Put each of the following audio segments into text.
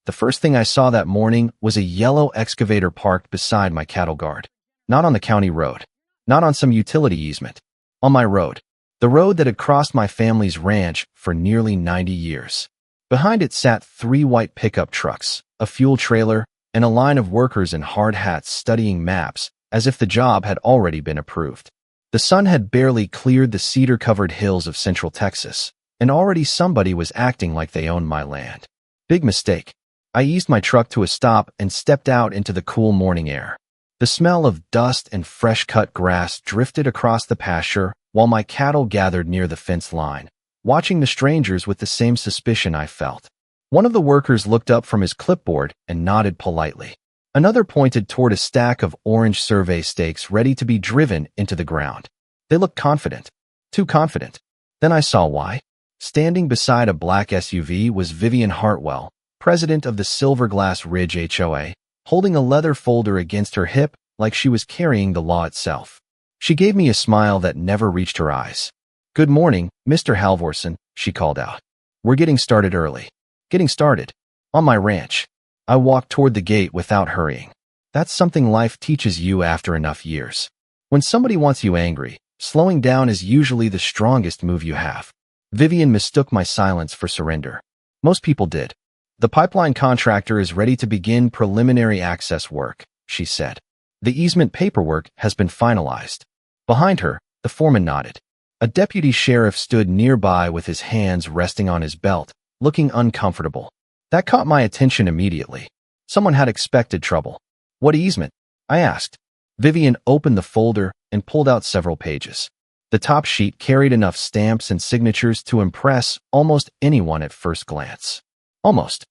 The first thing I saw that morning was a yellow excavator parked beside my cattle guard. Not on the county road. Not on some utility easement. On my road. The road that had crossed my family's ranch for nearly 90 years. Behind it sat 3 white pickup trucks, a fuel trailer, and a line of workers in hard hats studying maps as if the job had already been approved. The sun had barely cleared the cedar-covered hills of central Texas, and already somebody was acting like they owned my land. Big mistake. I eased my truck to a stop and stepped out into the cool morning air. The smell of dust and fresh-cut grass drifted across the pasture while my cattle gathered near the fence line, watching the strangers with the same suspicion I felt. One of the workers looked up from his clipboard and nodded politely. Another pointed toward a stack of orange survey stakes ready to be driven into the ground. They looked confident. Too confident. Then I saw why. Standing beside a black SUV was Vivian Hartwell, president of the Silverglass Ridge HOA, holding a leather folder against her hip like she was carrying the law itself. She gave me a smile that never reached her eyes. "Good morning, Mr. Halvorson," she called out. "We're getting started early." Getting started? On my ranch. I walked toward the gate without hurrying. That's something life teaches you after enough years. When somebody wants you angry, slowing down is usually the strongest move you have. Vivian mistook my silence for surrender. Most people did. "The pipeline contractor is ready to begin preliminary access work," she said. "The easement paperwork has been finalized." Behind her, the foreman nodded. A deputy sheriff stood nearby with his hands resting on his belt, looking uncomfortable. That caught my attention immediately. Someone had expected trouble. "What easement?" I asked. Vivian opened the folder and pulled out several pages. The top sheet carried enough stamps and signatures to impress almost anyone at first glance. Almost.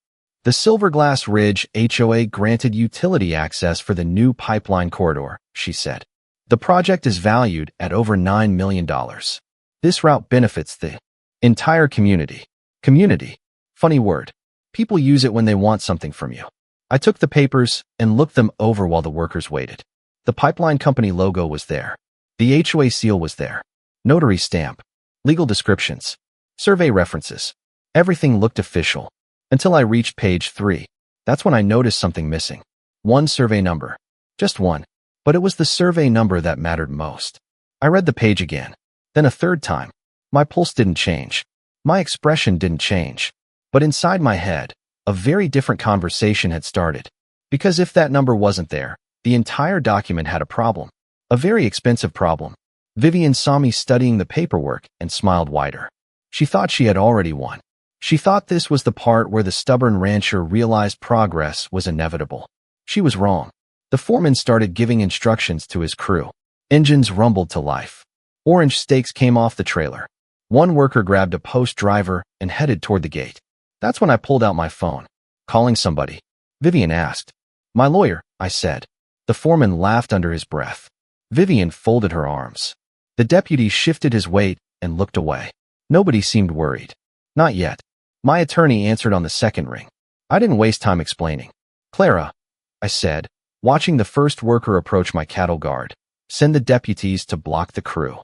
The Silverglass Ridge HOA granted utility access for the new pipeline corridor, she said. The project is valued at over $9 million. This route benefits the entire community. Community. Funny word. People use it when they want something from you. I took the papers and looked them over while the workers waited. The pipeline company logo was there. The HOA seal was there. Notary stamp. Legal descriptions. Survey references. Everything looked official. Until I reached page 3. That's when I noticed something missing. One survey number. Just one. But it was the survey number that mattered most. I read the page again. Then a third time. My pulse didn't change. My expression didn't change. But inside my head, a very different conversation had started. Because if that number wasn't there, the entire document had a problem. A very expensive problem. Vivian saw me studying the paperwork and smiled wider. She thought she had already won. She thought this was the part where the stubborn rancher realized progress was inevitable. She was wrong. The foreman started giving instructions to his crew. Engines rumbled to life. Orange stakes came off the trailer. One worker grabbed a post driver and headed toward the gate. That's when I pulled out my phone. "Calling somebody?" Vivian asked. "My lawyer," I said. The foreman laughed under his breath. Vivian folded her arms. The deputy shifted his weight and looked away. Nobody seemed worried. Not yet. My attorney answered on the second ring. I didn't waste time explaining. "Clara," I said, watching the first worker approach my cattle guard. "Send the deputies to block the crew."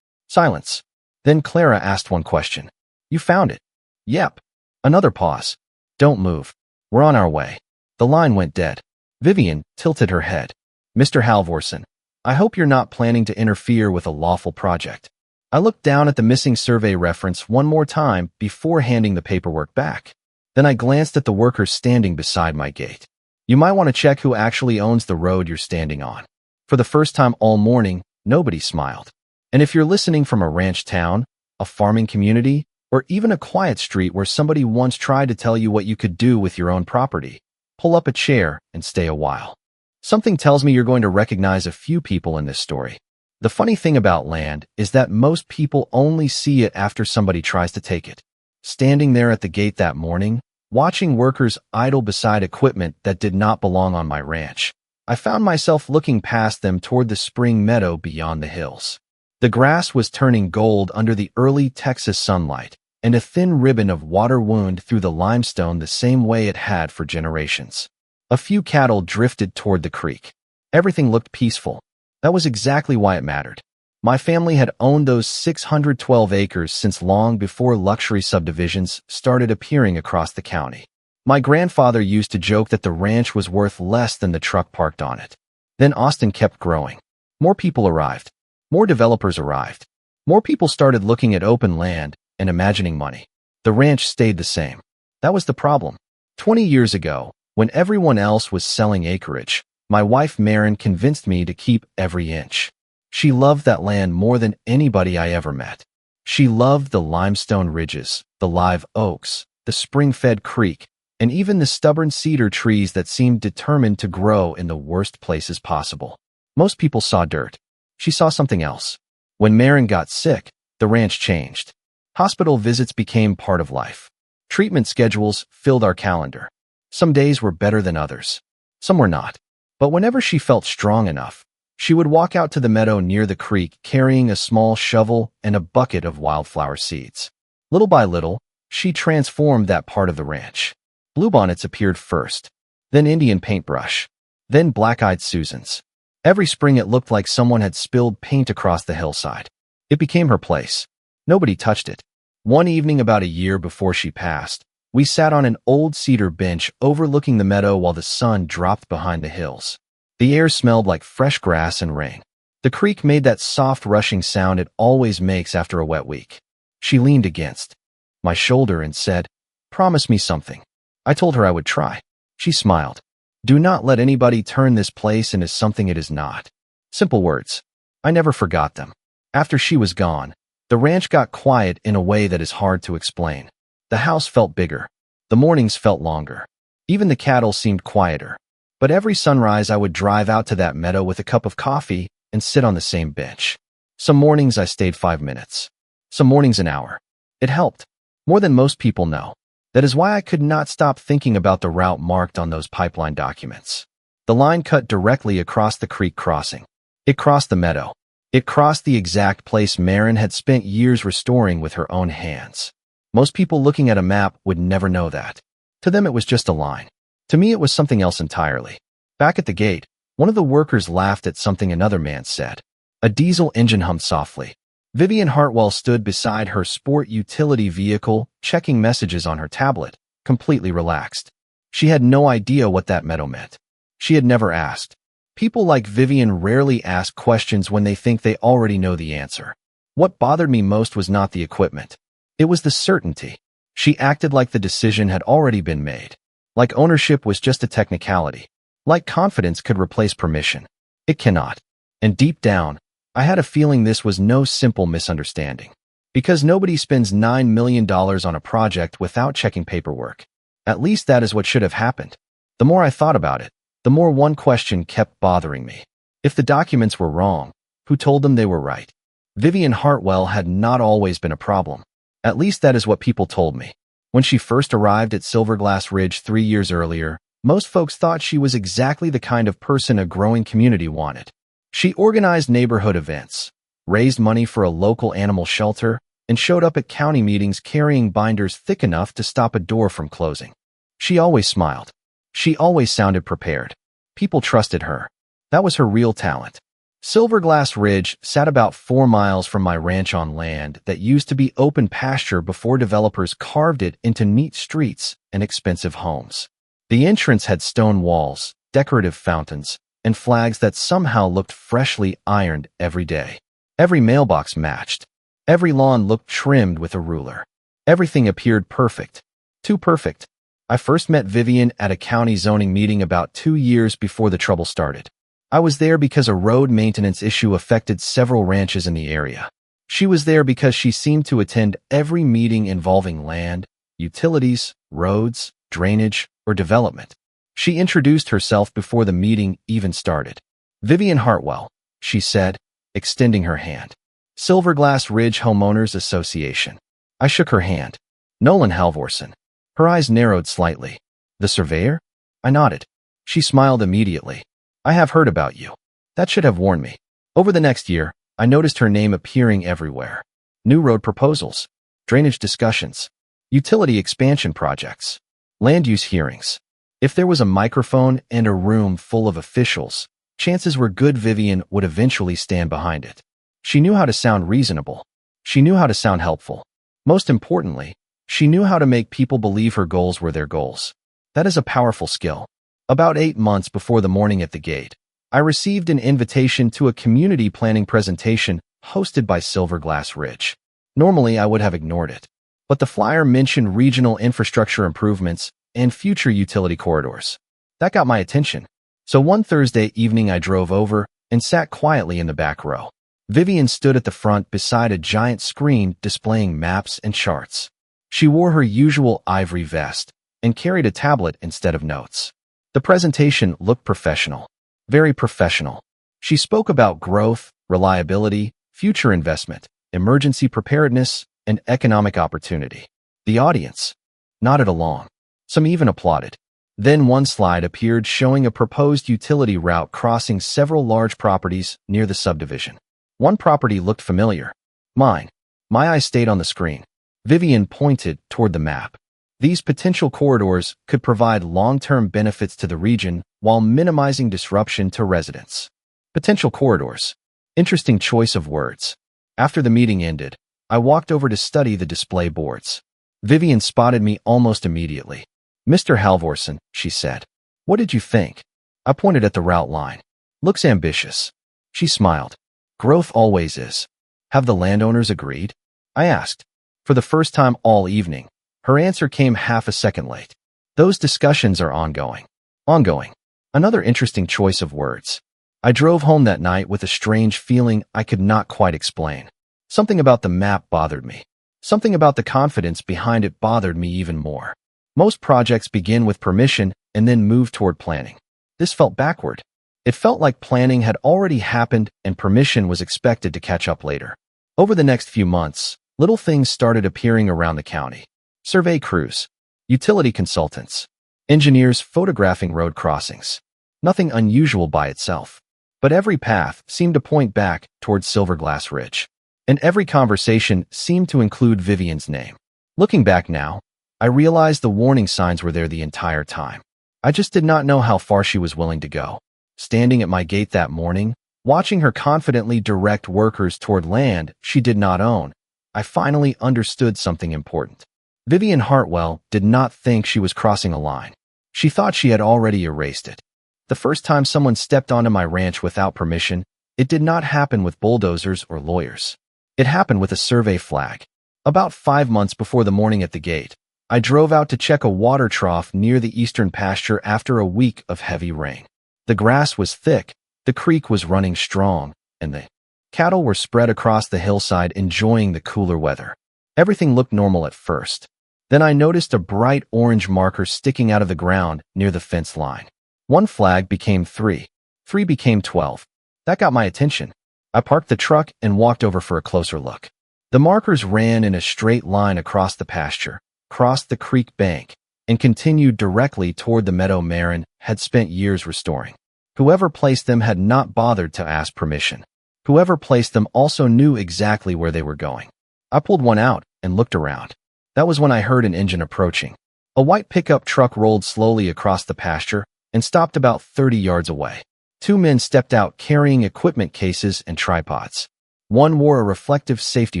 Silence. Then Clara asked one question. "You found it?" "Yep." Another pause. "Don't move. We're on our way." The line went dead. Vivian tilted her head. "Mr. Halvorson, I hope you're not planning to interfere with a lawful project." I looked down at the missing survey reference one more time before handing the paperwork back. Then I glanced at the workers standing beside my gate. "You might want to check who actually owns the road you're standing on." For the first time all morning, nobody smiled. And if you're listening from a ranch town, a farming community, or even a quiet street where somebody once tried to tell you what you could do with your own property, pull up a chair and stay a while. Something tells me you're going to recognize a few people in this story. The funny thing about land is that most people only see it after somebody tries to take it. Standing there at the gate that morning, watching workers idle beside equipment that did not belong on my ranch, I found myself looking past them toward the spring meadow beyond the hills. The grass was turning gold under the early Texas sunlight, and a thin ribbon of water wound through the limestone the same way it had for generations. A few cattle drifted toward the creek. Everything looked peaceful. That was exactly why it mattered. My family had owned those 612 acres since long before luxury subdivisions started appearing across the county. My grandfather used to joke that the ranch was worth less than the truck parked on it. Then Austin kept growing. More people arrived. More developers arrived. More people started looking at open land and imagining money. The ranch stayed the same. That was the problem. 20 years ago, when everyone else was selling acreage, my wife Maren convinced me to keep every inch. She loved that land more than anybody I ever met. She loved the limestone ridges, the live oaks, the spring-fed creek, and even the stubborn cedar trees that seemed determined to grow in the worst places possible. Most people saw dirt. She saw something else. When Maren got sick, the ranch changed. Hospital visits became part of life. Treatment schedules filled our calendar. Some days were better than others. Some were not. But whenever she felt strong enough, she would walk out to the meadow near the creek carrying a small shovel and a bucket of wildflower seeds. Little by little, she transformed that part of the ranch. Bluebonnets appeared first, then Indian paintbrush, then black-eyed Susans. Every spring it looked like someone had spilled paint across the hillside. It became her place. Nobody touched it. One evening about a year before she passed, we sat on an old cedar bench overlooking the meadow while the sun dropped behind the hills. The air smelled like fresh grass and rain. The creek made that soft rushing sound it always makes after a wet week. She leaned against my shoulder and said, "Promise me something." I told her I would try. She smiled. "Do not let anybody turn this place into something it is not." Simple words. I never forgot them. After she was gone, the ranch got quiet in a way that is hard to explain. The house felt bigger. The mornings felt longer. Even the cattle seemed quieter. But every sunrise I would drive out to that meadow with a cup of coffee and sit on the same bench. Some mornings I stayed 5 minutes. Some mornings an hour. It helped. More than most people know. That is why I could not stop thinking about the route marked on those pipeline documents. The line cut directly across the creek crossing. It crossed the meadow. It crossed the exact place Maren had spent years restoring with her own hands. Most people looking at a map would never know that. To them it was just a line. To me it was something else entirely. Back at the gate, one of the workers laughed at something another man said. A diesel engine hummed softly. Vivian Hartwell stood beside her sport utility vehicle, checking messages on her tablet, completely relaxed. She had no idea what that meadow meant. She had never asked. People like Vivian rarely ask questions when they think they already know the answer. What bothered me most was not the equipment. It was the certainty. She acted like the decision had already been made. Like ownership was just a technicality. Like confidence could replace permission. It cannot. And deep down, I had a feeling this was no simple misunderstanding. Because nobody spends $9 million on a project without checking paperwork. At least that is what should have happened. The more I thought about it, the more one question kept bothering me. If the documents were wrong, who told them they were right? Vivian Hartwell had not always been a problem. At least that is what people told me. When she first arrived at Silverglass Ridge 3 years earlier, most folks thought she was exactly the kind of person a growing community wanted. She organized neighborhood events, raised money for a local animal shelter, and showed up at county meetings carrying binders thick enough to stop a door from closing. She always smiled. She always sounded prepared. People trusted her. That was her real talent. Silverglass Ridge sat about 4 miles from my ranch on land that used to be open pasture before developers carved it into neat streets and expensive homes. The entrance had stone walls, decorative fountains, and flags that somehow looked freshly ironed every day. Every mailbox matched. Every lawn looked trimmed with a ruler. Everything appeared perfect. Too perfect. I first met Vivian at a county zoning meeting about 2 years before the trouble started. I was there because a road maintenance issue affected several ranches in the area. She was there because she seemed to attend every meeting involving land, utilities, roads, drainage, or development. She introduced herself before the meeting even started. "Vivian Hartwell," she said, extending her hand. "Silverglass Ridge Homeowners Association." I shook her hand. "Nolan Halvorsen." Her eyes narrowed slightly. "The surveyor?" I nodded. She smiled immediately. "I have heard about you." That should have warned me. Over the next year, I noticed her name appearing everywhere. New road proposals, drainage discussions, utility expansion projects, land use hearings. If there was a microphone and a room full of officials, chances were good Vivian would eventually stand behind it. She knew how to sound reasonable. She knew how to sound helpful. Most importantly, she knew how to make people believe her goals were their goals. That is a powerful skill. About 8 months before the morning at the gate, I received an invitation to a community planning presentation hosted by Silverglass Ridge. Normally, I would have ignored it, but the flyer mentioned regional infrastructure improvements and future utility corridors. That got my attention. So one Thursday evening, I drove over and sat quietly in the back row. Vivian stood at the front beside a giant screen displaying maps and charts. She wore her usual ivory vest and carried a tablet instead of notes. The presentation looked professional, very professional. She spoke about growth, reliability, future investment, emergency preparedness, and economic opportunity. The audience nodded along. Some even applauded. Then one slide appeared showing a proposed utility route crossing several large properties near the subdivision. One property looked familiar. Mine. My eyes stayed on the screen. Vivian pointed toward the map. These potential corridors could provide long-term benefits to the region while minimizing disruption to residents. Potential corridors. Interesting choice of words. After the meeting ended, I walked over to study the display boards. Vivian spotted me almost immediately. "Mr. Halvorson," she said. "What did you think?" I pointed at the route line. "Looks ambitious." She smiled. "Growth always is." "Have the landowners agreed?" I asked. For the first time all evening, her answer came half a second late. "Those discussions are ongoing." Ongoing. Another interesting choice of words. I drove home that night with a strange feeling I could not quite explain. Something about the map bothered me. Something about the confidence behind it bothered me even more. Most projects begin with permission and then move toward planning. This felt backward. It felt like planning had already happened and permission was expected to catch up later. Over the next few months, little things started appearing around the county. Survey crews, utility consultants, engineers photographing road crossings. Nothing unusual by itself. But every path seemed to point back towards Silverglass Ridge. And every conversation seemed to include Vivian's name. Looking back now, I realized the warning signs were there the entire time. I just did not know how far she was willing to go. Standing at my gate that morning, watching her confidently direct workers toward land she did not own, I finally understood something important. Vivian Hartwell did not think she was crossing a line. She thought she had already erased it. The first time someone stepped onto my ranch without permission, it did not happen with bulldozers or lawyers. It happened with a survey flag. About 5 months before the morning at the gate, I drove out to check a water trough near the eastern pasture after a week of heavy rain. The grass was thick, the creek was running strong, and the cattle were spread across the hillside enjoying the cooler weather. Everything looked normal at first. Then I noticed a bright orange marker sticking out of the ground near the fence line. One flag became 3. 3 became 12. That got my attention. I parked the truck and walked over for a closer look. The markers ran in a straight line across the pasture, crossed the creek bank, and continued directly toward the meadow Marin had spent years restoring. Whoever placed them had not bothered to ask permission. Whoever placed them also knew exactly where they were going. I pulled one out and looked around. That was when I heard an engine approaching. A white pickup truck rolled slowly across the pasture and stopped about 30 yards away. 2 men stepped out carrying equipment cases and tripods. One wore a reflective safety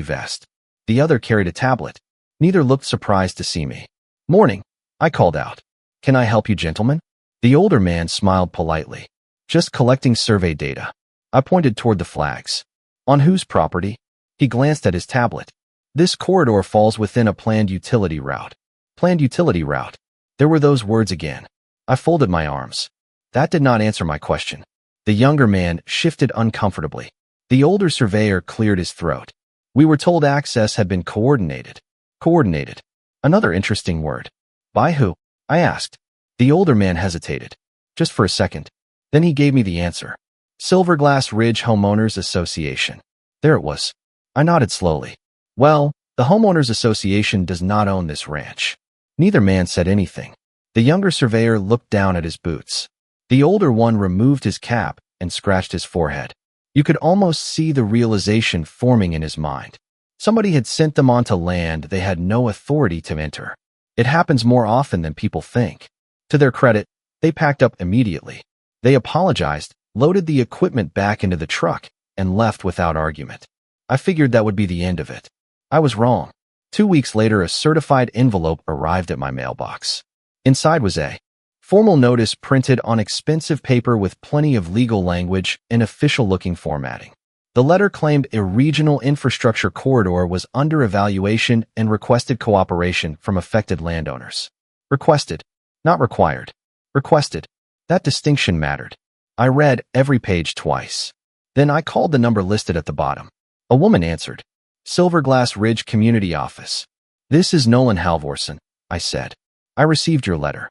vest. The other carried a tablet. Neither looked surprised to see me. "Morning," I called out. "Can I help you, gentlemen?" The older man smiled politely. "Just collecting survey data." I pointed toward the flags. "On whose property?" He glanced at his tablet. "This corridor falls within a planned utility route." Planned utility route. There were those words again. I folded my arms. That did not answer my question. The younger man shifted uncomfortably. The older surveyor cleared his throat. "We were told access had been coordinated." Coordinated. Another interesting word. "By who?" I asked. The older man hesitated. Just for a second. Then he gave me the answer. "Silverglass Ridge Homeowners Association." There it was. I nodded slowly. "Well, the Homeowners Association does not own this ranch." Neither man said anything. The younger surveyor looked down at his boots. The older one removed his cap and scratched his forehead. You could almost see the realization forming in his mind. Somebody had sent them onto land they had no authority to enter. It happens more often than people think. To their credit, they packed up immediately. They apologized, loaded the equipment back into the truck, and left without argument. I figured that would be the end of it. I was wrong. 2 weeks later, a certified envelope arrived at my mailbox. Inside was a formal notice printed on expensive paper with plenty of legal language and official-looking formatting. The letter claimed a regional infrastructure corridor was under evaluation and requested cooperation from affected landowners. Requested, not required. Requested. That distinction mattered. I read every page twice. Then I called the number listed at the bottom. A woman answered. Silverglass Ridge Community Office. This is Nolan Halvorson, I said. I received your letter.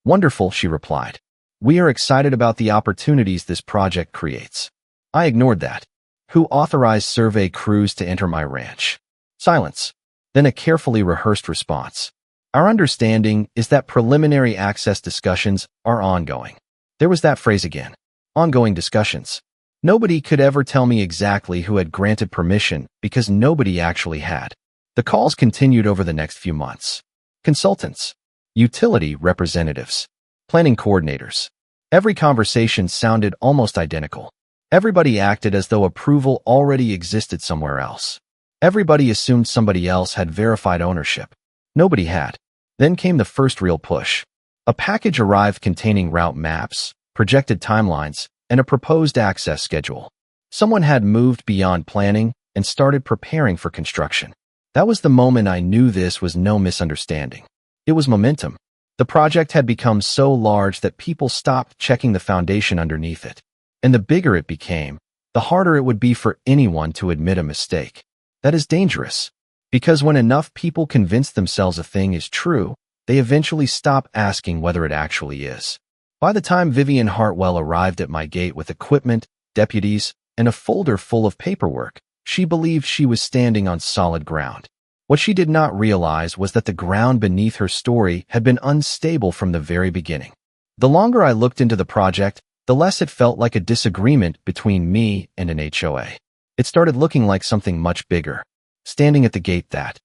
Wonderful, she replied. We are excited about the opportunities this project creates. I ignored that. Who authorized survey crews to enter my ranch? Silence. Then a carefully rehearsed response. Our understanding is that preliminary access discussions are ongoing. There was that phrase again. Ongoing discussions. Nobody could ever tell me exactly who had granted permission because nobody actually had. The calls continued over the next few months. Consultants, utility representatives, planning coordinators. Every conversation sounded almost identical. Everybody acted as though approval already existed somewhere else. Everybody assumed somebody else had verified ownership. Nobody had. Then came the first real push. A package arrived containing route maps, projected timelines, and a proposed access schedule. Someone had moved beyond planning and started preparing for construction. That was the moment I knew this was no misunderstanding. It was momentum. The project had become so large that people stopped checking the foundation underneath it. And the bigger it became, the harder it would be for anyone to admit a mistake. That is dangerous, because when enough people convince themselves a thing is true, they eventually stop asking whether it actually is. By the time Vivian Hartwell arrived at my gate with equipment, deputies, and a folder full of paperwork, she believed she was standing on solid ground. What she did not realize was that the ground beneath her story had been unstable from the very beginning. The longer I looked into the project, the less it felt like a disagreement between me and an HOA. It started looking like something much bigger. Standing at the gate that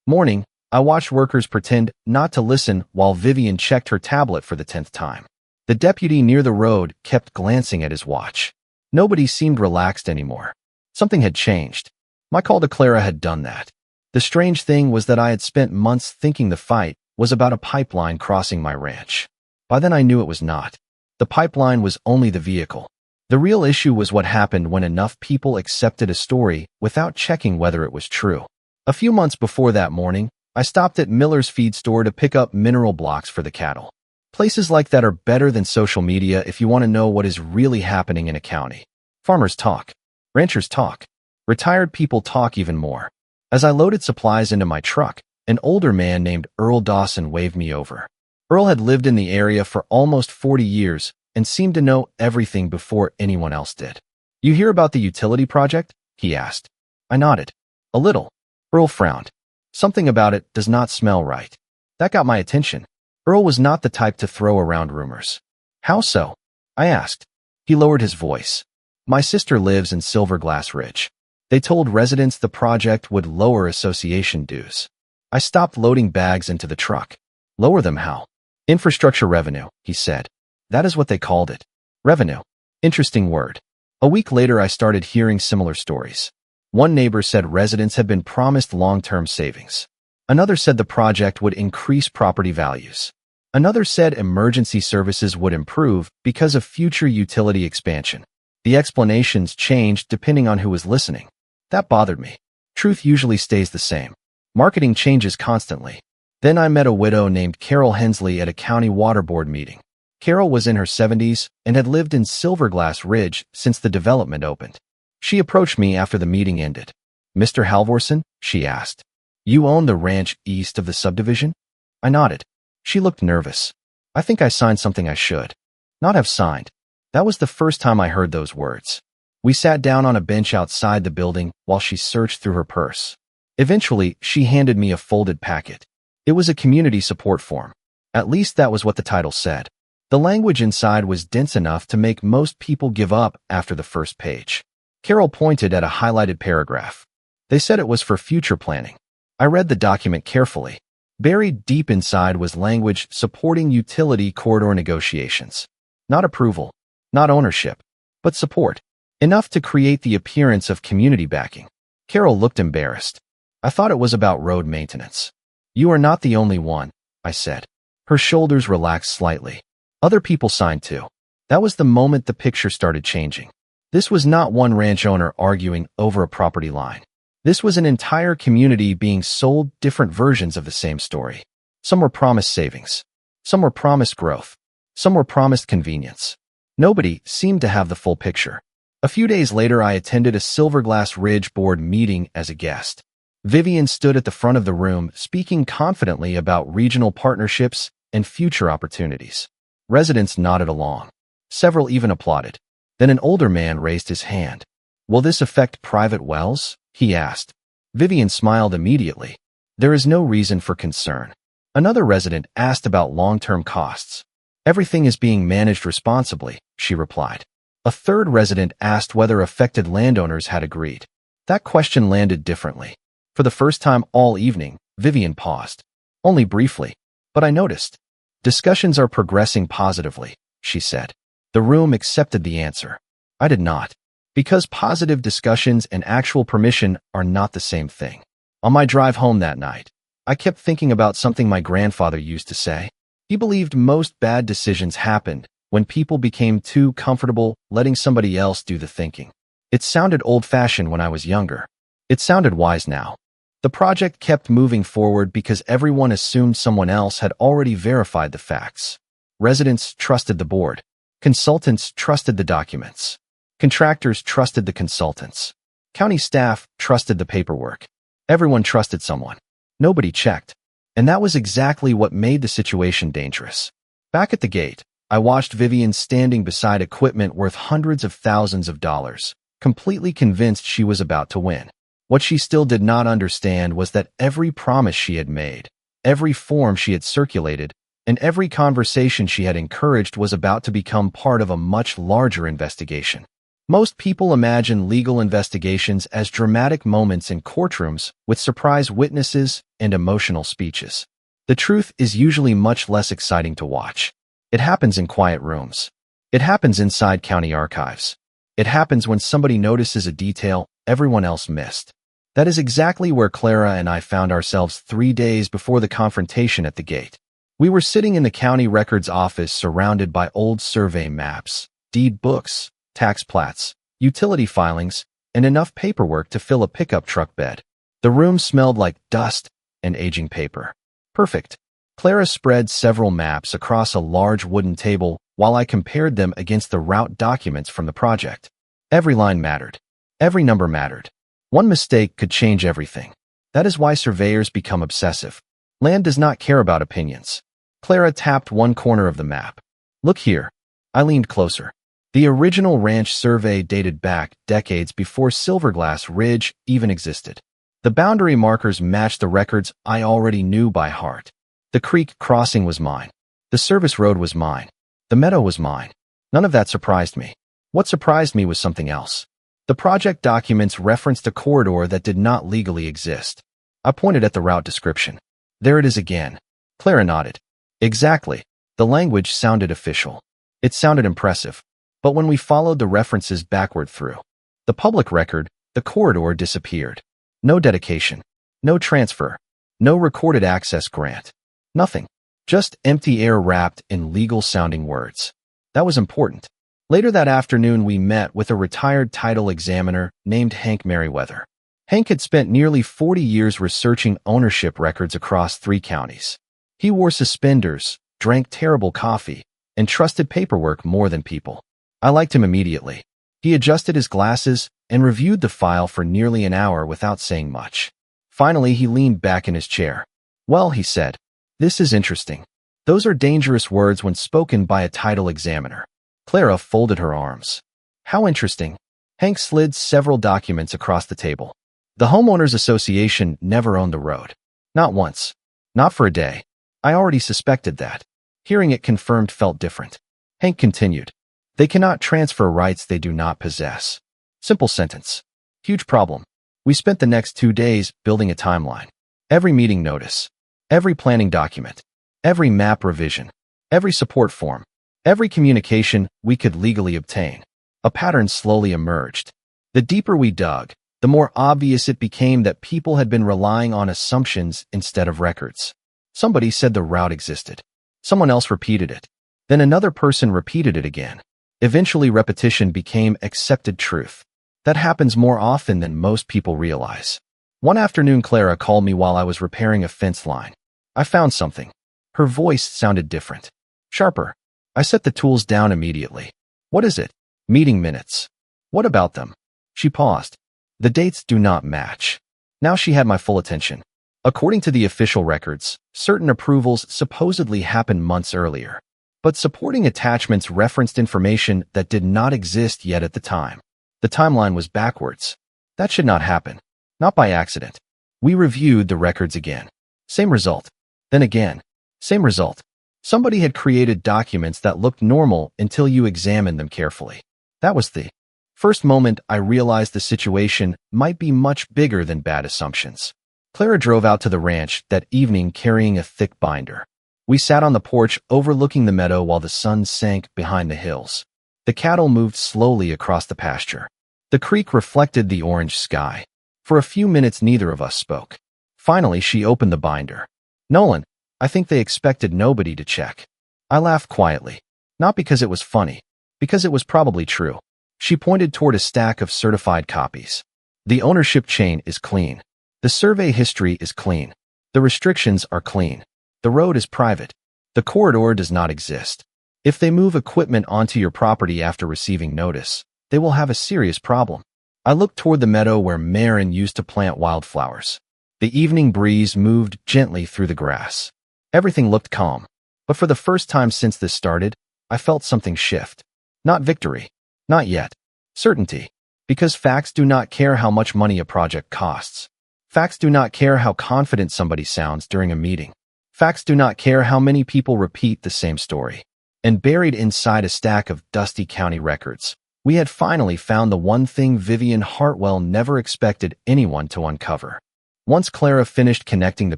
morning, I watched workers pretend not to listen while Vivian checked her tablet for the 10th time. The deputy near the road kept glancing at his watch. Nobody seemed relaxed anymore. Something had changed. My call to Clara had done that. The strange thing was that I had spent months thinking the fight was about a pipeline crossing my ranch. By then I knew it was not. The pipeline was only the vehicle. The real issue was what happened when enough people accepted a story without checking whether it was true. A few months before that morning, I stopped at Miller's feed store to pick up mineral blocks for the cattle. Places like that are better than social media if you want to know what is really happening in a county. Farmers talk. Ranchers talk. Retired people talk even more. As I loaded supplies into my truck, an older man named Earl Dawson waved me over. Earl had lived in the area for almost 40 years and seemed to know everything before anyone else did. You hear about the utility project? He asked. I nodded. A little. Earl frowned. Something about it does not smell right. That got my attention. Earl was not the type to throw around rumors. How so? I asked. He lowered his voice. My sister lives in Silverglass Ridge. They told residents the project would lower association dues. I stopped loading bags into the truck. Lower them how? Infrastructure revenue, he said. That is what they called it. Revenue. Interesting word. A week later, I started hearing similar stories. One neighbor said residents had been promised long-term savings. Another said the project would increase property values. Another said emergency services would improve because of future utility expansion. The explanations changed depending on who was listening. That bothered me. Truth usually stays the same. Marketing changes constantly. Then I met a widow named Carol Hensley at a county water board meeting. Carol was in her 70s and had lived in Silverglass Ridge since the development opened. She approached me after the meeting ended. Mr. Halvorson, she asked. You own the ranch east of the subdivision? I nodded. She looked nervous. I think I signed something I should not have signed. That was the first time I heard those words. We sat down on a bench outside the building while she searched through her purse. Eventually, she handed me a folded packet. It was a community support form. At least that was what the title said. The language inside was dense enough to make most people give up after the first page. Carol pointed at a highlighted paragraph. They said it was for future planning. I read the document carefully. Buried deep inside was language supporting utility corridor negotiations. Not approval, not ownership, but support. Enough to create the appearance of community backing. Carol looked embarrassed. I thought it was about road maintenance. You are not the only one, I said. Her shoulders relaxed slightly. Other people signed too. That was the moment the picture started changing. This was not one ranch owner arguing over a property line. This was an entire community being sold different versions of the same story. Some were promised savings. Some were promised growth. Some were promised convenience. Nobody seemed to have the full picture. A few days later, I attended a Silverglass Ridge board meeting as a guest. Vivian stood at the front of the room, speaking confidently about regional partnerships and future opportunities. Residents nodded along. Several even applauded. Then an older man raised his hand. "Will this affect private wells?" he asked. Vivian smiled immediately. "There is no reason for concern." Another resident asked about long-term costs. "Everything is being managed responsibly," she replied. A third resident asked whether affected landowners had agreed. That question landed differently. For the first time all evening, Vivian paused. Only briefly, but I noticed. "Discussions are progressing positively," she said. The room accepted the answer. I did not. Because positive discussions and actual permission are not the same thing. On my drive home that night, I kept thinking about something my grandfather used to say. He believed most bad decisions happened when people became too comfortable letting somebody else do the thinking. It sounded old-fashioned when I was younger. It sounded wise now. The project kept moving forward because everyone assumed someone else had already verified the facts. Residents trusted the board. Consultants trusted the documents. Contractors trusted the consultants. County staff trusted the paperwork. Everyone trusted someone. Nobody checked. And that was exactly what made the situation dangerous. Back at the gate, I watched Vivian standing beside equipment worth hundreds of thousands of dollars, completely convinced she was about to win. What she still did not understand was that every promise she had made, every form she had circulated, and every conversation she had encouraged was about to become part of a much larger investigation. Most people imagine legal investigations as dramatic moments in courtrooms with surprise witnesses and emotional speeches. The truth is usually much less exciting to watch. It happens in quiet rooms. It happens inside county archives. It happens when somebody notices a detail everyone else missed. That is exactly where Clara and I found ourselves 3 days before the confrontation at the gate. We were sitting in the county records office surrounded by old survey maps, deed books, tax plats, utility filings, and enough paperwork to fill a pickup truck bed. The room smelled like dust and aging paper. Perfect. Clara spread several maps across a large wooden table while I compared them against the route documents from the project. Every line mattered. Every number mattered. One mistake could change everything. That is why surveyors become obsessive. Land does not care about opinions. Clara tapped one corner of the map. "Look here." I leaned closer. The original ranch survey dated back decades before Silverglass Ridge even existed. The boundary markers matched the records I already knew by heart. The creek crossing was mine. The service road was mine. The meadow was mine. None of that surprised me. What surprised me was something else. The project documents referenced a corridor that did not legally exist. I pointed at the route description. "There it is again." Clara nodded. "Exactly." The language sounded official. It sounded impressive. But when we followed the references backward through the public record, the corridor disappeared. No dedication. No transfer. No recorded access grant. Nothing. Just empty air wrapped in legal-sounding words. That was important. Later that afternoon, we met with a retired title examiner named Hank Merriweather. Hank had spent nearly 40 years researching ownership records across 3 counties. He wore suspenders, drank terrible coffee, and trusted paperwork more than people. I liked him immediately. He adjusted his glasses and reviewed the file for nearly an hour without saying much. Finally, he leaned back in his chair. "Well," he said, "this is interesting. Those are dangerous words when spoken by a title examiner." Clara folded her arms. "How interesting." Hank slid several documents across the table. The Homeowners Association never owned the road. Not once. Not for a day. I already suspected that. Hearing it confirmed felt different. Hank continued. "They cannot transfer rights they do not possess." Simple sentence. Huge problem. We spent the next 2 days building a timeline. Every meeting notice. Every planning document. Every map revision. Every support form. Every communication we could legally obtain. A pattern slowly emerged. The deeper we dug, the more obvious it became that people had been relying on assumptions instead of records. Somebody said the route existed. Someone else repeated it. Then another person repeated it again. Eventually, repetition became accepted truth. That happens more often than most people realize. One afternoon, Clara called me while I was repairing a fence line. I found something. Her voice sounded different. Sharper. I set the tools down immediately. What is it? Meeting minutes. What about them? She paused. The dates do not match. Now she had my full attention. According to the official records, certain approvals supposedly happened months earlier. But supporting attachments referenced information that did not exist yet at the time. The timeline was backwards. That should not happen. Not by accident. We reviewed the records again. Same result. Then again. Same result. Somebody had created documents that looked normal until you examined them carefully. That was the first moment I realized the situation might be much bigger than bad assumptions. Clara drove out to the ranch that evening carrying a thick binder. We sat on the porch overlooking the meadow while the sun sank behind the hills. The cattle moved slowly across the pasture. The creek reflected the orange sky. For a few minutes, neither of us spoke. Finally, she opened the binder. Nolan, I think they expected nobody to check. I laughed quietly. Not because it was funny, because it was probably true. She pointed toward a stack of certified copies. The ownership chain is clean. The survey history is clean. The restrictions are clean. The road is private. The corridor does not exist. If they move equipment onto your property after receiving notice, they will have a serious problem. I looked toward the meadow where Marin used to plant wildflowers. The evening breeze moved gently through the grass. Everything looked calm. But for the first time since this started, I felt something shift. Not victory. Not yet. Certainty. Because facts do not care how much money a project costs. Facts do not care how confident somebody sounds during a meeting. Facts do not care how many people repeat the same story. And buried inside a stack of dusty county records, we had finally found the one thing Vivian Hartwell never expected anyone to uncover. Once Clara finished connecting the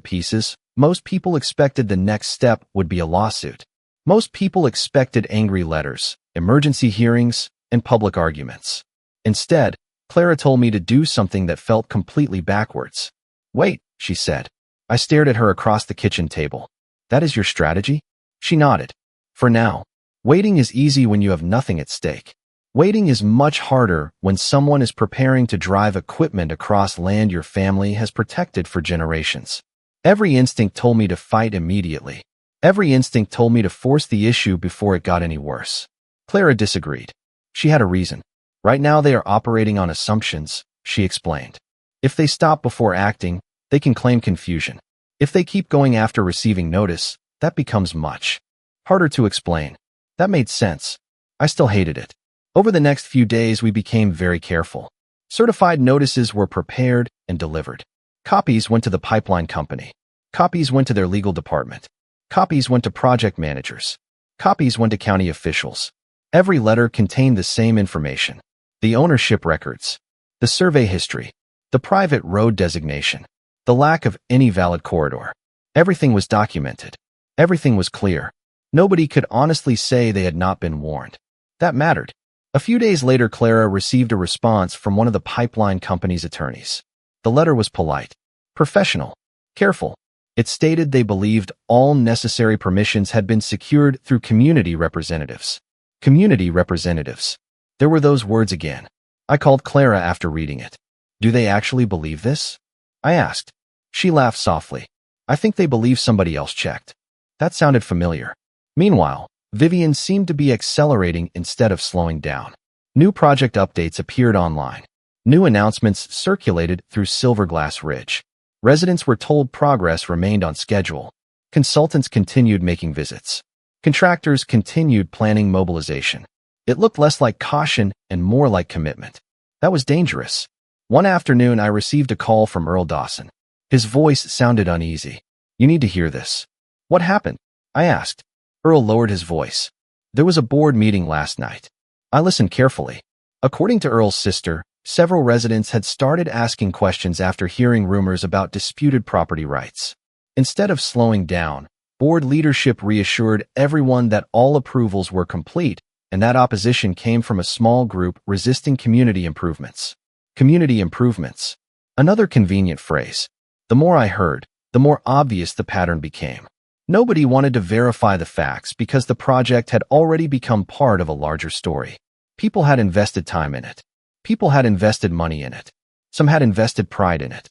pieces, most people expected the next step would be a lawsuit. Most people expected angry letters, emergency hearings, and public arguments. Instead, Clara told me to do something that felt completely backwards. Wait, she said. I stared at her across the kitchen table. That is your strategy? She nodded. For now. Waiting is easy when you have nothing at stake. Waiting is much harder when someone is preparing to drive equipment across land your family has protected for generations. Every instinct told me to fight immediately. Every instinct told me to force the issue before it got any worse. Clara disagreed. She had a reason. Right now they are operating on assumptions, she explained. If they stop before acting, they can claim confusion. If they keep going after receiving notice, that becomes much harder to explain. That made sense. I still hated it. Over the next few days, we became very careful. Certified notices were prepared and delivered. Copies went to the pipeline company. Copies went to their legal department. Copies went to project managers. Copies went to county officials. Every letter contained the same information. The ownership records. The survey history. The private road designation. The lack of any valid corridor. Everything was documented. Everything was clear. Nobody could honestly say they had not been warned. That mattered. A few days later, Clara received a response from one of the pipeline company's attorneys. The letter was polite, professional, careful. It stated they believed all necessary permissions had been secured through community representatives. Community representatives. There were those words again. I called Clara after reading it. Do they actually believe this? I asked. She laughed softly. I think they believe somebody else checked. That sounded familiar. Meanwhile, Vivian seemed to be accelerating instead of slowing down. New project updates appeared online. New announcements circulated through Silverglass Ridge. Residents were told progress remained on schedule. Consultants continued making visits. Contractors continued planning mobilization. It looked less like caution and more like commitment. That was dangerous. One afternoon, I received a call from Earl Dawson. His voice sounded uneasy. You need to hear this. What happened? I asked. Earl lowered his voice. There was a board meeting last night. I listened carefully. According to Earl's sister, several residents had started asking questions after hearing rumors about disputed property rights. Instead of slowing down, board leadership reassured everyone that all approvals were complete and that opposition came from a small group resisting community improvements. Community improvements. Another convenient phrase. The more I heard, the more obvious the pattern became. Nobody wanted to verify the facts because the project had already become part of a larger story. People had invested time in it. People had invested money in it. Some had invested pride in it.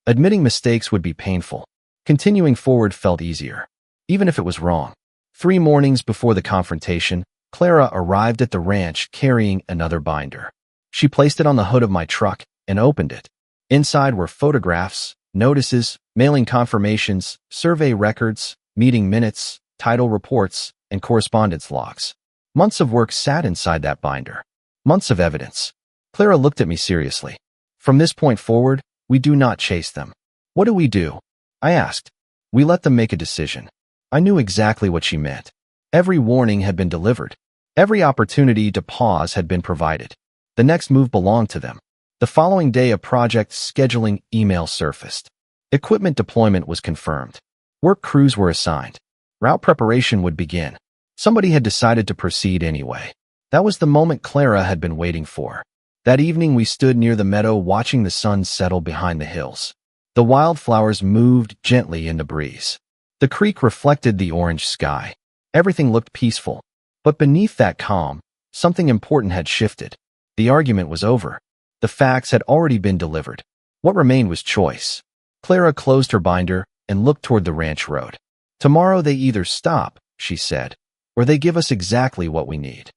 Admitting mistakes would be painful. Continuing forward felt easier, even if it was wrong. 3 mornings before the confrontation, Clara arrived at the ranch carrying another binder. She placed it on the hood of my truck and opened it. Inside were photographs, notices, mailing confirmations, survey records, meeting minutes, title reports, and correspondence logs. Months of work sat inside that binder. Months of evidence. Clara looked at me seriously. From this point forward, we do not chase them. What do we do? I asked. We let them make a decision. I knew exactly what she meant. Every warning had been delivered. Every opportunity to pause had been provided. The next move belonged to them. The following day, a project scheduling email surfaced. Equipment deployment was confirmed. Work crews were assigned. Route preparation would begin. Somebody had decided to proceed anyway. That was the moment Clara had been waiting for. That evening, we stood near the meadow watching the sun settle behind the hills. The wildflowers moved gently in the breeze. The creek reflected the orange sky. Everything looked peaceful. But beneath that calm, something important had shifted. The argument was over. The facts had already been delivered. What remained was choice. Clara closed her binder and looked toward the ranch road. Tomorrow they either stop, she said, or they give us exactly what we need.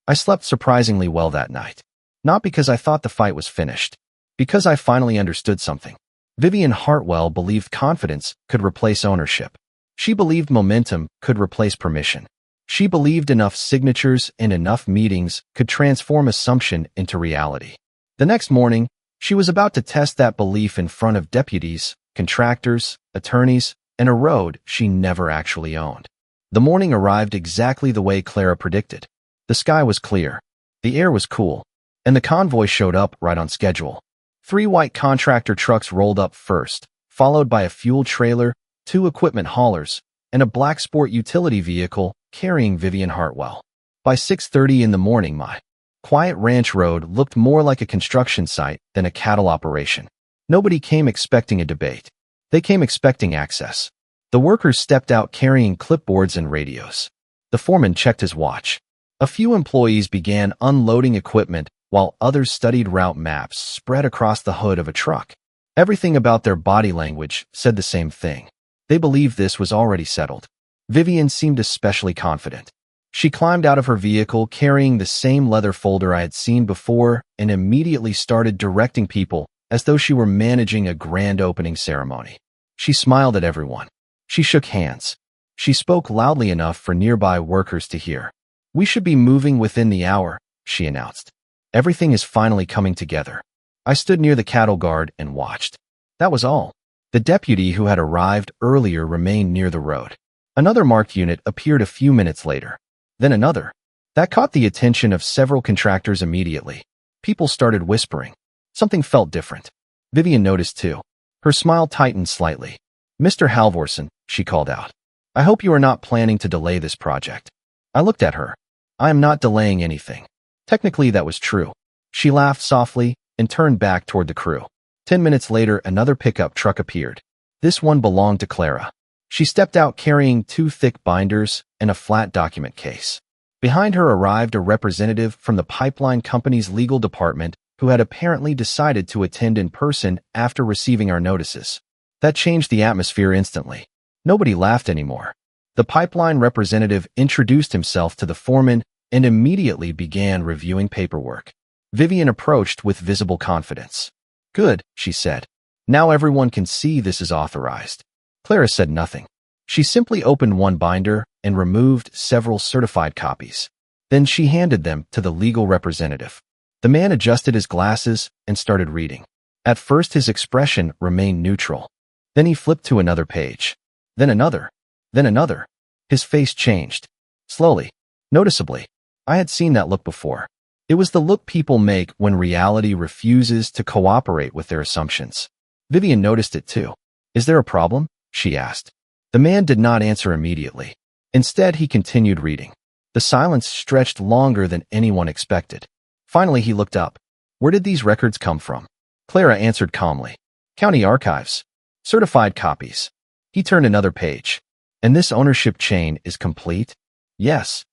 I slept surprisingly well that night. Not because I thought the fight was finished. Because I finally understood something. Vivian Hartwell believed confidence could replace ownership. She believed momentum could replace permission. She believed enough signatures and enough meetings could transform assumption into reality. The next morning, she was about to test that belief in front of deputies, contractors, attorneys, and a road she never actually owned. The morning arrived exactly the way Clara predicted. The sky was clear. The air was cool. And the convoy showed up right on schedule. 3 white contractor trucks rolled up first, followed by a fuel trailer, 2 equipment haulers, and a black sport utility vehicle carrying Vivian Hartwell. By 6:30 in the morning, my quiet ranch road looked more like a construction site than a cattle operation. Nobody came expecting a debate. They came expecting access. The workers stepped out carrying clipboards and radios. The foreman checked his watch. A few employees began unloading equipment while others studied route maps spread across the hood of a truck. Everything about their body language said the same thing. They believed this was already settled. Vivian seemed especially confident. She climbed out of her vehicle carrying the same leather folder I had seen before and immediately started directing people as though she were managing a grand opening ceremony. She smiled at everyone. She shook hands. She spoke loudly enough for nearby workers to hear. "We should be moving within the hour," she announced. "Everything is finally coming together." I stood near the cattle guard and watched. That was all. The deputy who had arrived earlier remained near the road. Another marked unit appeared a few minutes later. Then another. That caught the attention of several contractors immediately. People started whispering. Something felt different. Vivian noticed too. Her smile tightened slightly. "Mr. Halvorsen," she called out. "I hope you are not planning to delay this project." I looked at her. "I am not delaying anything." Technically, that was true. She laughed softly and turned back toward the crew. 10 minutes later, another pickup truck appeared. This one belonged to Clara. She stepped out carrying 2 thick binders and a flat document case. Behind her arrived a representative from the pipeline company's legal department who had apparently decided to attend in person after receiving our notices. That changed the atmosphere instantly. Nobody laughed anymore. The pipeline representative introduced himself to the foreman and immediately began reviewing paperwork. Vivian approached with visible confidence. "Good," she said. "Now everyone can see this is authorized." Clara said nothing. She simply opened one binder and removed several certified copies. Then she handed them to the legal representative. The man adjusted his glasses and started reading. At first, his expression remained neutral. Then he flipped to another page. Then another. Then another. His face changed. Slowly. Noticeably. I had seen that look before. It was the look people make when reality refuses to cooperate with their assumptions. Vivian noticed it too. "Is there a problem?" she asked. The man did not answer immediately. Instead, he continued reading. The silence stretched longer than anyone expected. Finally, he looked up. "Where did these records come from?" Clara answered calmly. "County archives. Certified copies." He turned another page. And this ownership chain is complete? Yes.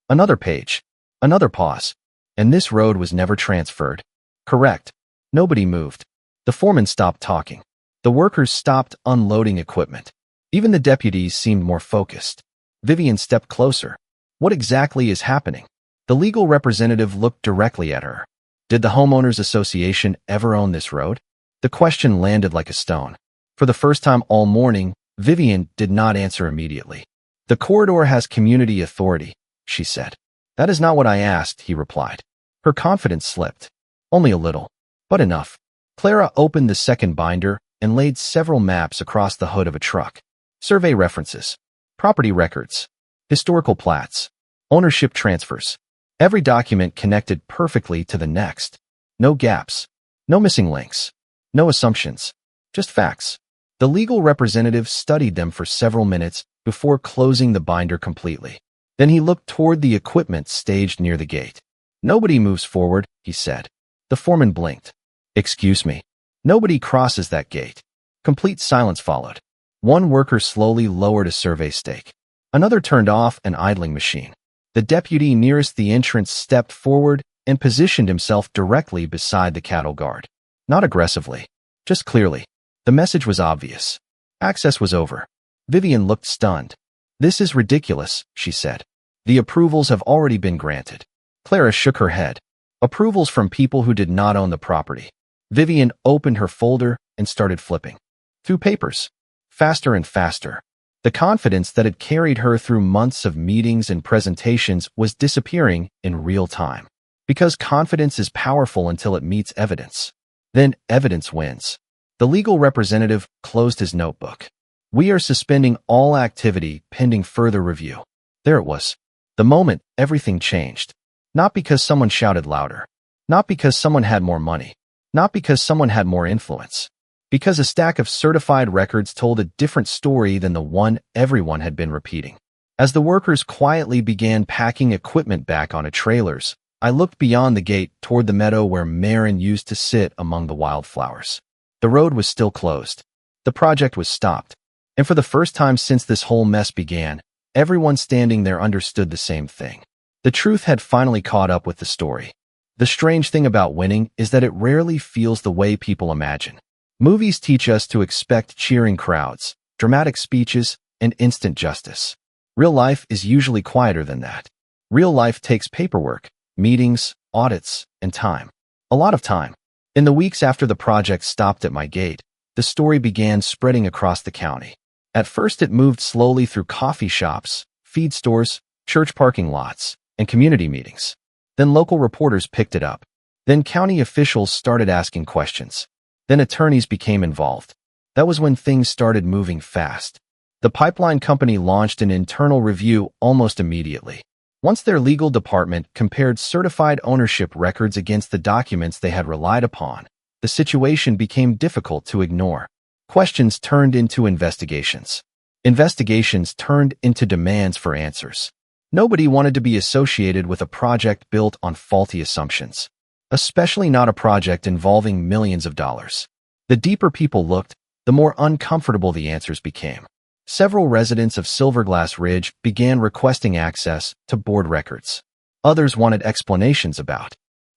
Another page. Another pause. And this road was never transferred. Correct. Nobody moved. The foreman stopped talking. The workers stopped unloading equipment. Even the deputies seemed more focused. Vivian stepped closer. What exactly is happening? The legal representative looked directly at her. Did the homeowners association ever own this road? The question landed like a stone. For the first time all morning, Vivian did not answer immediately. The corridor has community authority, she said. That is not what I asked, he replied. Her confidence slipped. Only a little, but enough. Clara opened the second binder and laid several maps across the hood of a truck. Survey references, property records, historical plats, ownership transfers. Every document connected perfectly to the next. No gaps, no missing links, no assumptions, just facts. The legal representative studied them for several minutes before closing the binder completely. Then he looked toward the equipment staged near the gate. Nobody moves forward, he said. The foreman blinked. Excuse me. Nobody crosses that gate. Complete silence followed. One worker slowly lowered a survey stake. Another turned off an idling machine. The deputy nearest the entrance stepped forward and positioned himself directly beside the cattle guard. Not aggressively, just clearly. The message was obvious. Access was over. Vivian looked stunned. This is ridiculous, she said. The approvals have already been granted. Clara shook her head. Approvals from people who did not own the property. Vivian opened her folder and started flipping through papers. Faster and faster. The confidence that had carried her through months of meetings and presentations was disappearing in real time. Because confidence is powerful until it meets evidence. Then evidence wins. The legal representative closed his notebook. We are suspending all activity pending further review. There it was. The moment everything changed. Not because someone shouted louder. Not because someone had more money. Not because someone had more influence. Because a stack of certified records told a different story than the one everyone had been repeating. As the workers quietly began packing equipment back onto trailers, I looked beyond the gate toward the meadow where Marin used to sit among the wildflowers. The road was still closed. The project was stopped. And for the first time since this whole mess began, everyone standing there understood the same thing. The truth had finally caught up with the story. The strange thing about winning is that it rarely feels the way people imagine. Movies teach us to expect cheering crowds, dramatic speeches, and instant justice. Real life is usually quieter than that. Real life takes paperwork, meetings, audits, and time. A lot of time. In the weeks after the project stopped at my gate, the story began spreading across the county. At first it moved slowly through coffee shops, feed stores, church parking lots, and community meetings. Then local reporters picked it up. Then county officials started asking questions. Then attorneys became involved. That was when things started moving fast. The pipeline company launched an internal review almost immediately. Once their legal department compared certified ownership records against the documents they had relied upon, the situation became difficult to ignore. Questions turned into investigations. Investigations turned into demands for answers. Nobody wanted to be associated with a project built on faulty assumptions. Especially not a project involving millions of dollars. The deeper people looked, the more uncomfortable the answers became. Several residents of Silverglass Ridge began requesting access to board records. Others wanted explanations about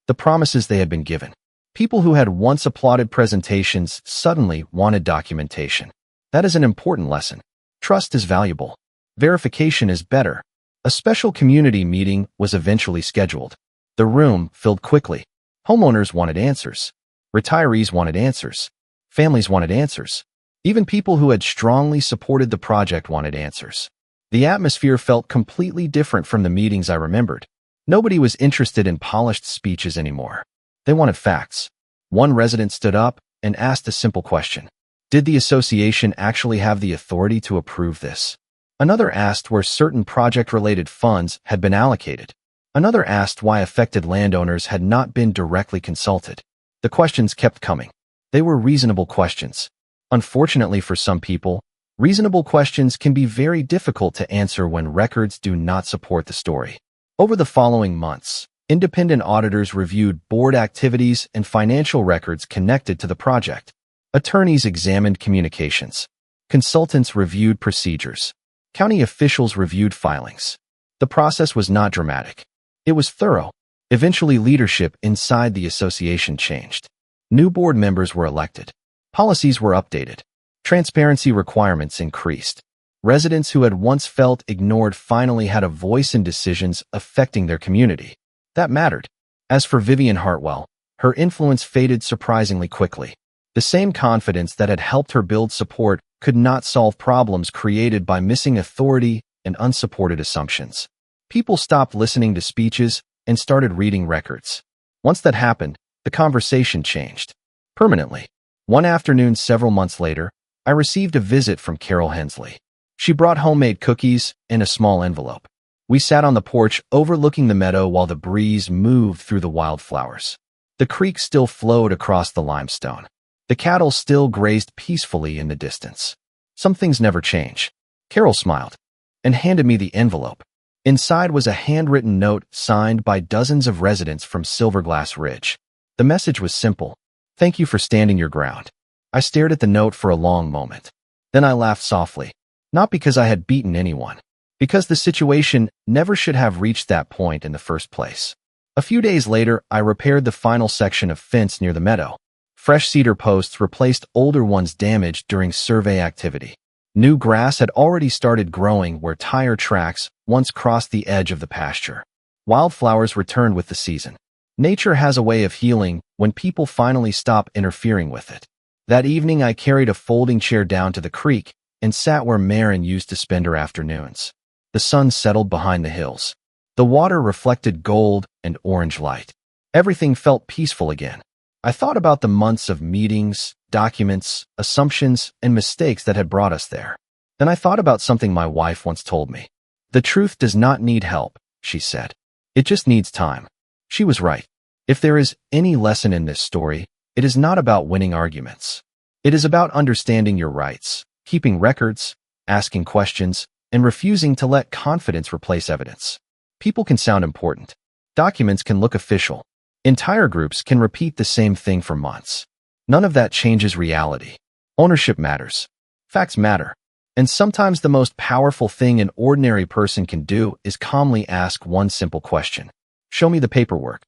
the promises they had been given. People who had once applauded presentations suddenly wanted documentation. That is an important lesson. Trust is valuable. Verification is better. A special community meeting was eventually scheduled. The room filled quickly. Homeowners wanted answers. Retirees wanted answers. Families wanted answers. Even people who had strongly supported the project wanted answers. The atmosphere felt completely different from the meetings I remembered. Nobody was interested in polished speeches anymore. They wanted facts. One resident stood up and asked a simple question. Did the association actually have the authority to approve this? Another asked where certain project-related funds had been allocated. Another asked why affected landowners had not been directly consulted. The questions kept coming. They were reasonable questions. Unfortunately for some people, reasonable questions can be very difficult to answer when records do not support the story. Over the following months, independent auditors reviewed board activities and financial records connected to the project. Attorneys examined communications. Consultants reviewed procedures. County officials reviewed filings. The process was not dramatic. It was thorough. Eventually, leadership inside the association changed. New board members were elected. Policies were updated. Transparency requirements increased. Residents who had once felt ignored finally had a voice in decisions affecting their community. That mattered. As for Vivian Hartwell, her influence faded surprisingly quickly. The same confidence that had helped her build support could not solve problems created by missing authority and unsupported assumptions. People stopped listening to speeches and started reading records. Once that happened, the conversation changed. Permanently. One afternoon several months later, I received a visit from Carol Hensley. She brought homemade cookies and a small envelope. We sat on the porch overlooking the meadow while the breeze moved through the wildflowers. The creek still flowed across the limestone. The cattle still grazed peacefully in the distance. Some things never change. Carol smiled and handed me the envelope. Inside was a handwritten note signed by dozens of residents from Silverglass Ridge. The message was simple. Thank you for standing your ground. I stared at the note for a long moment. Then I laughed softly. Not because I had beaten anyone. Because the situation never should have reached that point in the first place. A few days later, I repaired the final section of fence near the meadow. Fresh cedar posts replaced older ones damaged during survey activity. New grass had already started growing where tire tracks once crossed the edge of the pasture. Wildflowers returned with the season. Nature has a way of healing when people finally stop interfering with it. That evening, I carried a folding chair down to the creek and sat where Marin used to spend her afternoons. The sun settled behind the hills. The water reflected gold and orange light. Everything felt peaceful again. I thought about the months of meetings, documents, assumptions, and mistakes that had brought us there. Then I thought about something my wife once told me. The truth does not need help, she said. It just needs time. She was right. If there is any lesson in this story, it is not about winning arguments. It is about understanding your rights, keeping records, asking questions, and refusing to let confidence replace evidence. People can sound important. Documents can look official. Entire groups can repeat the same thing for months. None of that changes reality. Ownership matters. Facts matter. And sometimes the most powerful thing an ordinary person can do is calmly ask one simple question. Show me the paperwork.